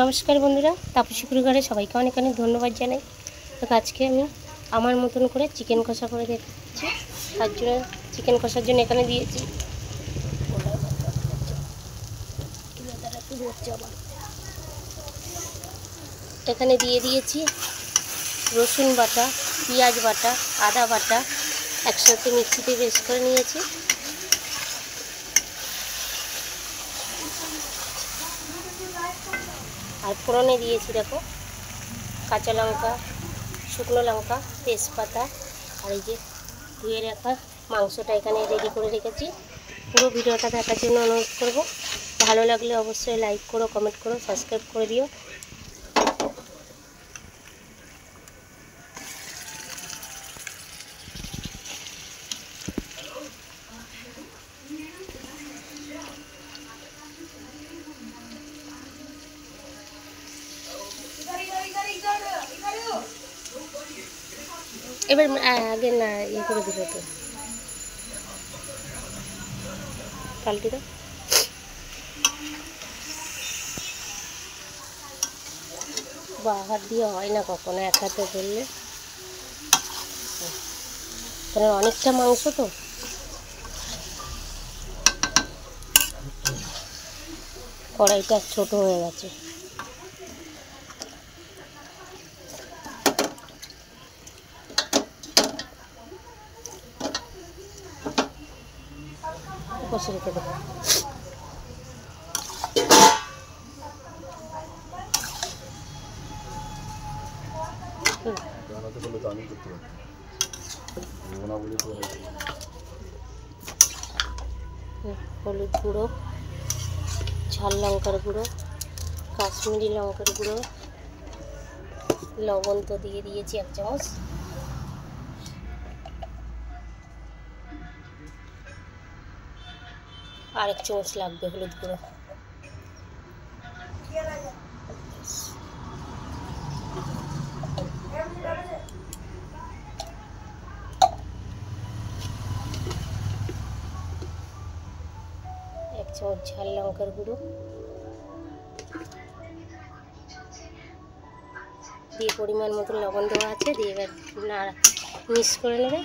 নমস্কার বন্ধুরা, তাপসী কুড়িঘরে সবাইকে অনেক অনেক ধন্যবাদ জানাই। তো আজকে আমি আমার মতন করে চিকেন কষা করে দেখাচ্ছি। তার জন্য চিকেন কষার জন্য এখানে দিয়েছি এখানে দিয়ে দিয়েছি রসুন বাটা, পেঁয়াজ বাটা, আদা বাটা একসাথে মিক্সিতে পেস্ট করে নিয়েছি। আর ফোড়নে দিয়েছি দেখো কাঁচা লঙ্কা, শুকনো লঙ্কা, তেজপাতা আর এই যে ধুয়ে রাখা মাংসটা এখানে রেডি করে রেখেছি। পুরো ভিডিওটা দেখার জন্য অনুরোধ করব। ভালো লাগলে অবশ্যই লাইক করো, কমেন্ট করো, সাবস্ক্রাইব করে দিও। এবার আগে না ইয়ে করে দিল তো পাল্টি দাও। বা হাত দিয়ে হয় না কখনো, এক হাতে ধরলে, কারণ অনেকটা মাংস তো। কড়াইটা ছোট হয়ে গেছে। কষে রেখে দেবো। হলুদ গুঁড়ো, ঝাল লঙ্কার গুঁড়ো, কাশ্মীরি লঙ্কার গুঁড়ো, লবণ তো দিয়ে দিয়েছি 1 চামচ, আর 1 চামচ লাগবে হলুদ গুঁড়ো। এক চামচ ঝাল লঙ্কার গুঁড়ো দিয়ে পরিমাণ মতো লবণ দেওয়া আছে, দিয়ে এবার মিক্স করে নেবে।